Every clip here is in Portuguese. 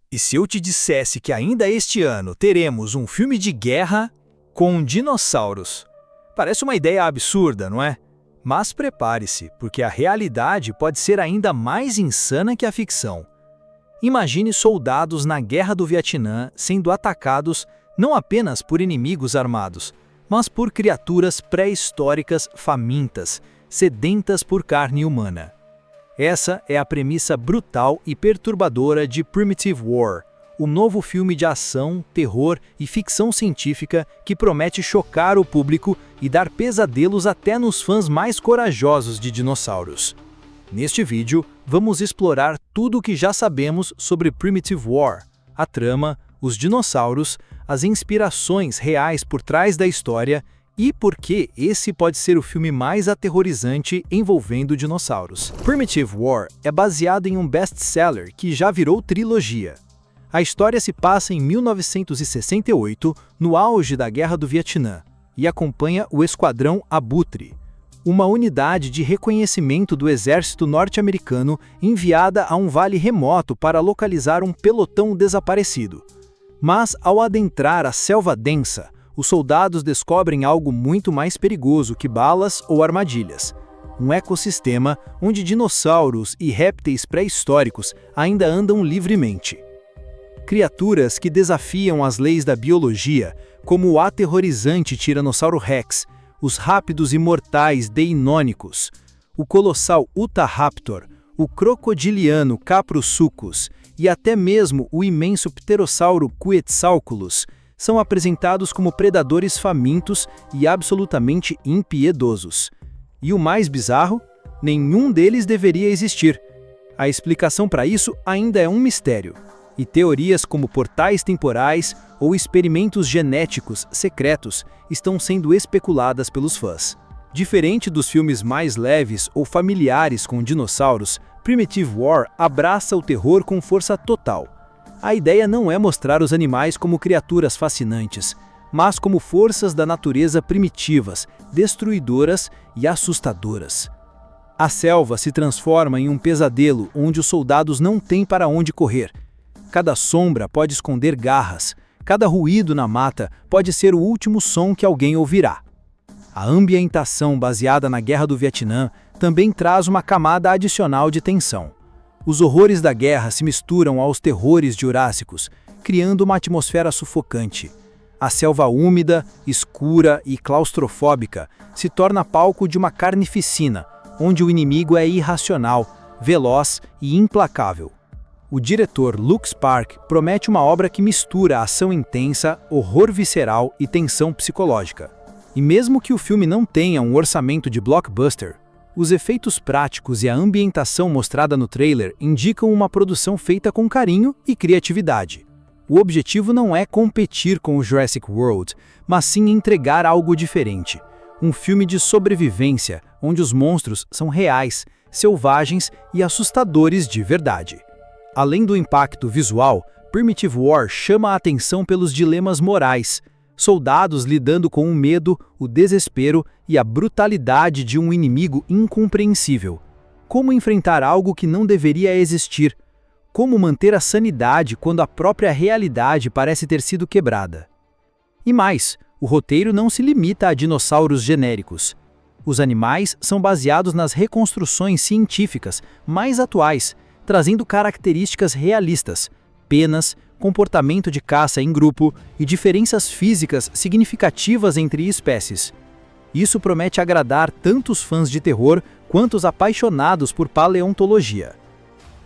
E se eu te dissesse que ainda este ano teremos um filme de guerra com dinossauros? Parece uma ideia absurda, não é? Mas prepare-se, porque a realidade pode ser ainda mais insana que a ficção. Imagine soldados na Guerra do Vietnã sendo atacados não apenas por inimigos armados, mas por criaturas pré-históricas famintas, sedentas por carne humana. Essa é a premissa brutal e perturbadora de Primitive War, o novo filme de ação, terror e ficção científica que promete chocar o público e dar pesadelos até nos fãs mais corajosos de dinossauros. Neste vídeo, vamos explorar tudo o que já sabemos sobre Primitive War, a trama, os dinossauros, as inspirações reais por trás da história e por que esse pode ser o filme mais aterrorizante envolvendo dinossauros. Primitive War é baseado em um best-seller que já virou trilogia. A história se passa em 1968, no auge da Guerra do Vietnã, e acompanha o Esquadrão Abutre, uma unidade de reconhecimento do exército norte-americano enviada a um vale remoto para localizar um pelotão desaparecido. Mas, ao adentrar a selva densa, os soldados descobrem algo muito mais perigoso que balas ou armadilhas. Um ecossistema onde dinossauros e répteis pré-históricos ainda andam livremente. Criaturas que desafiam as leis da biologia, como o aterrorizante Tiranossauro Rex, os rápidos e mortais Deinonychus, o colossal Utahraptor, o crocodiliano Caprosuchus e até mesmo o imenso pterossauro Quetzalcoatlus, são apresentados como predadores famintos e absolutamente impiedosos. E o mais bizarro? Nenhum deles deveria existir. A explicação para isso ainda é um mistério. E teorias como portais temporais ou experimentos genéticos secretos estão sendo especuladas pelos fãs. Diferente dos filmes mais leves ou familiares com dinossauros, Primitive War abraça o terror com força total. A ideia não é mostrar os animais como criaturas fascinantes, mas como forças da natureza primitivas, destruidoras e assustadoras. A selva se transforma em um pesadelo onde os soldados não têm para onde correr. Cada sombra pode esconder garras, cada ruído na mata pode ser o último som que alguém ouvirá. A ambientação baseada na Guerra do Vietnã também traz uma camada adicional de tensão. Os horrores da guerra se misturam aos terrores jurássicos, criando uma atmosfera sufocante. A selva úmida, escura e claustrofóbica se torna palco de uma carnificina, onde o inimigo é irracional, veloz e implacável. O diretor Luke Spark promete uma obra que mistura ação intensa, horror visceral e tensão psicológica. E mesmo que o filme não tenha um orçamento de blockbuster, os efeitos práticos e a ambientação mostrada no trailer indicam uma produção feita com carinho e criatividade. O objetivo não é competir com o Jurassic World, mas sim entregar algo diferente. Um filme de sobrevivência, onde os monstros são reais, selvagens e assustadores de verdade. Além do impacto visual, Primitive War chama a atenção pelos dilemas morais. Soldados lidando com o medo, o desespero e a brutalidade de um inimigo incompreensível. Como enfrentar algo que não deveria existir? Como manter a sanidade quando a própria realidade parece ter sido quebrada? E mais, o roteiro não se limita a dinossauros genéricos. Os animais são baseados nas reconstruções científicas mais atuais, trazendo características realistas, penas, comportamento de caça em grupo e diferenças físicas significativas entre espécies. Isso promete agradar tanto os fãs de terror quanto os apaixonados por paleontologia.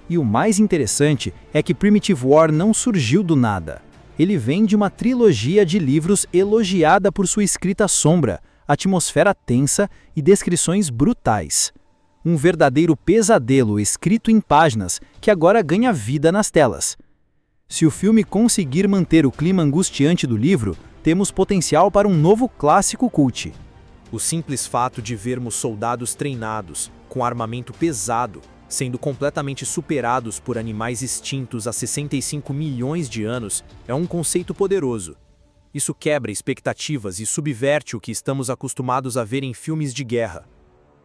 E o mais interessante é que Primitive War não surgiu do nada. Ele vem de uma trilogia de livros elogiada por sua escrita sombra, atmosfera tensa e descrições brutais. Um verdadeiro pesadelo escrito em páginas que agora ganha vida nas telas. Se o filme conseguir manter o clima angustiante do livro, temos potencial para um novo clássico cult. O simples fato de vermos soldados treinados, com armamento pesado, sendo completamente superados por animais extintos há 65 milhões de anos, é um conceito poderoso. Isso quebra expectativas e subverte o que estamos acostumados a ver em filmes de guerra.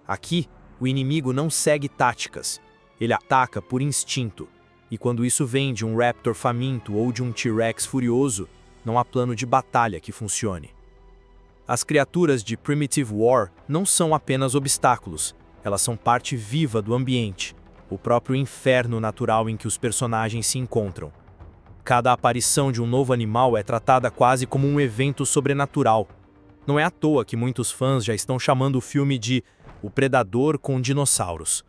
Aqui, o inimigo não segue táticas, ele ataca por instinto. E quando isso vem de um Raptor faminto ou de um T-Rex furioso, não há plano de batalha que funcione. As criaturas de Primitive War não são apenas obstáculos, elas são parte viva do ambiente, o próprio inferno natural em que os personagens se encontram. Cada aparição de um novo animal é tratada quase como um evento sobrenatural. Não é à toa que muitos fãs já estão chamando o filme de O Predador com Dinossauros.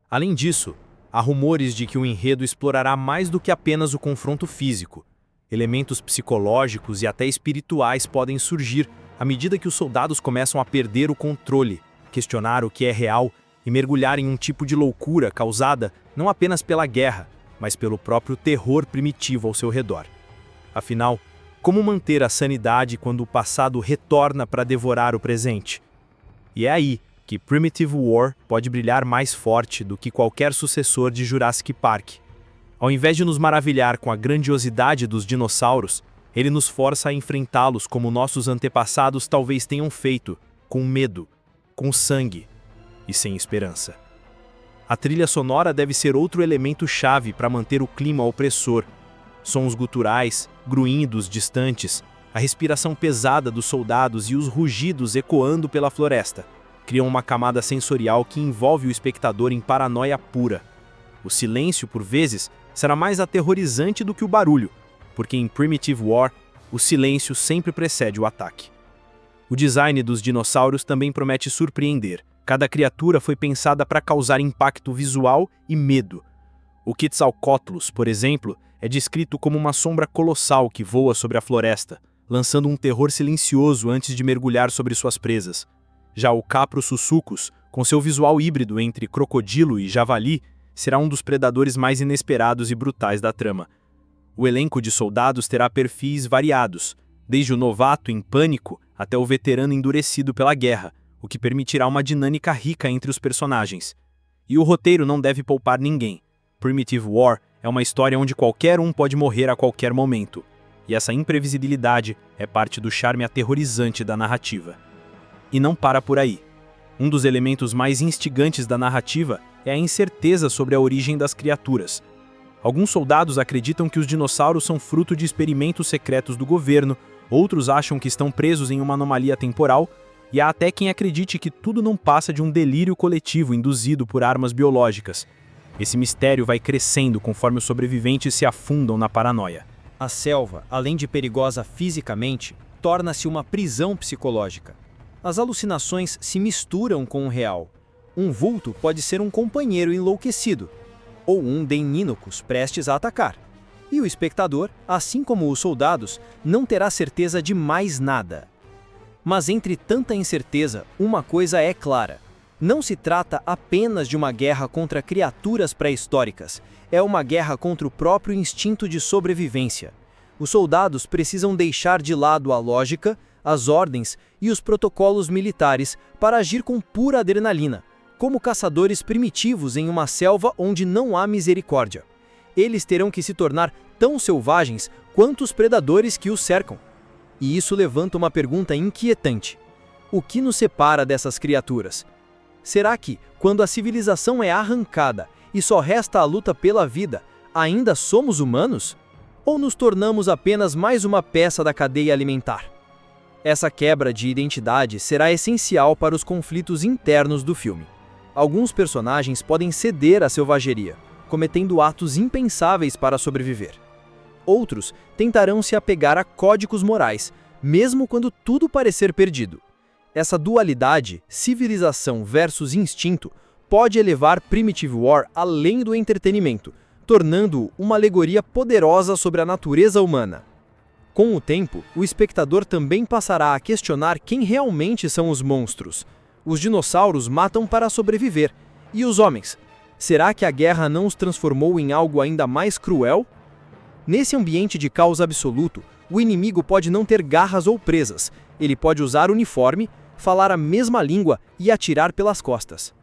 Além disso, há rumores de que o enredo explorará mais do que apenas o confronto físico. Elementos psicológicos e até espirituais podem surgir à medida que os soldados começam a perder o controle, questionar o que é real e mergulhar em um tipo de loucura causada não apenas pela guerra, mas pelo próprio terror primitivo ao seu redor. Afinal, como manter a sanidade quando o passado retorna para devorar o presente? E é aí que Primitive War pode brilhar mais forte do que qualquer sucessor de Jurassic Park. Ao invés de nos maravilhar com a grandiosidade dos dinossauros, ele nos força a enfrentá-los como nossos antepassados talvez tenham feito, com medo, com sangue e sem esperança. A trilha sonora deve ser outro elemento chave para manter o clima opressor. Sons guturais, grunhidos distantes, a respiração pesada dos soldados e os rugidos ecoando pela floresta criam uma camada sensorial que envolve o espectador em paranoia pura. O silêncio, por vezes, será mais aterrorizante do que o barulho, porque em Primitive War, o silêncio sempre precede o ataque. O design dos dinossauros também promete surpreender. Cada criatura foi pensada para causar impacto visual e medo. O Quetzalcoatlus, por exemplo, é descrito como uma sombra colossal que voa sobre a floresta, lançando um terror silencioso antes de mergulhar sobre suas presas. Já o Caprosuchus, com seu visual híbrido entre crocodilo e javali, será um dos predadores mais inesperados e brutais da trama. O elenco de soldados terá perfis variados, desde o novato em pânico até o veterano endurecido pela guerra, o que permitirá uma dinâmica rica entre os personagens. E o roteiro não deve poupar ninguém. Primitive War é uma história onde qualquer um pode morrer a qualquer momento, e essa imprevisibilidade é parte do charme aterrorizante da narrativa. E não para por aí. Um dos elementos mais instigantes da narrativa é a incerteza sobre a origem das criaturas. Alguns soldados acreditam que os dinossauros são fruto de experimentos secretos do governo, outros acham que estão presos em uma anomalia temporal, e há até quem acredite que tudo não passa de um delírio coletivo induzido por armas biológicas. Esse mistério vai crescendo conforme os sobreviventes se afundam na paranoia. A selva, além de perigosa fisicamente, torna-se uma prisão psicológica. As alucinações se misturam com o real. Um vulto pode ser um companheiro enlouquecido, ou um Deinonychus prestes a atacar. E o espectador, assim como os soldados, não terá certeza de mais nada. Mas entre tanta incerteza, uma coisa é clara. Não se trata apenas de uma guerra contra criaturas pré-históricas, é uma guerra contra o próprio instinto de sobrevivência. Os soldados precisam deixar de lado a lógica, as ordens e os protocolos militares para agir com pura adrenalina, como caçadores primitivos em uma selva onde não há misericórdia. Eles terão que se tornar tão selvagens quanto os predadores que os cercam. E isso levanta uma pergunta inquietante. O que nos separa dessas criaturas? Será que, quando a civilização é arrancada e só resta a luta pela vida, ainda somos humanos? Ou nos tornamos apenas mais uma peça da cadeia alimentar? Essa quebra de identidade será essencial para os conflitos internos do filme. Alguns personagens podem ceder à selvageria, cometendo atos impensáveis para sobreviver. Outros tentarão se apegar a códigos morais, mesmo quando tudo parecer perdido. Essa dualidade, civilização versus instinto, pode elevar Primitive War além do entretenimento, tornando-o uma alegoria poderosa sobre a natureza humana. Com o tempo, o espectador também passará a questionar quem realmente são os monstros. Os dinossauros matam para sobreviver. E os homens? Será que a guerra não os transformou em algo ainda mais cruel? Nesse ambiente de caos absoluto, o inimigo pode não ter garras ou presas. Ele pode usar uniforme, falar a mesma língua e atirar pelas costas.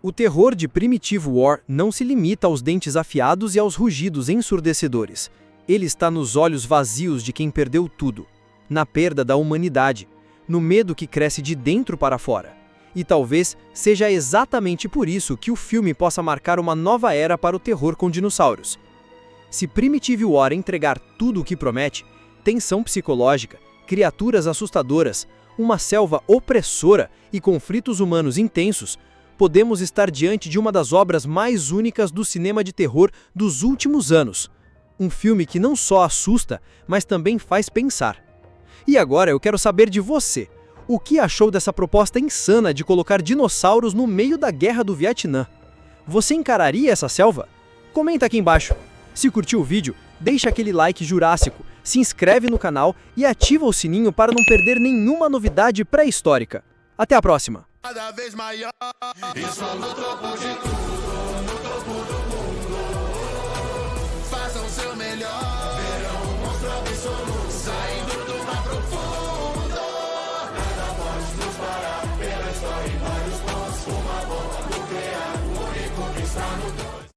O terror de Primitive War não se limita aos dentes afiados e aos rugidos ensurdecedores. Ele está nos olhos vazios de quem perdeu tudo, na perda da humanidade, no medo que cresce de dentro para fora. E talvez seja exatamente por isso que o filme possa marcar uma nova era para o terror com dinossauros. Se Primitive War entregar tudo o que promete, tensão psicológica, criaturas assustadoras, uma selva opressora e conflitos humanos intensos, podemos estar diante de uma das obras mais únicas do cinema de terror dos últimos anos. Um filme que não só assusta, mas também faz pensar. E agora eu quero saber de você. O que achou dessa proposta insana de colocar dinossauros no meio da Guerra do Vietnã? Você encararia essa selva? Comenta aqui embaixo. Se curtiu o vídeo, deixa aquele like jurássico, se inscreve no canal e ativa o sininho para não perder nenhuma novidade pré-histórica. Até a próxima! Cada vez maior, isso no topo de tudo, no topo do mundo. Façam o seu melhor, verão um monstro absoluto.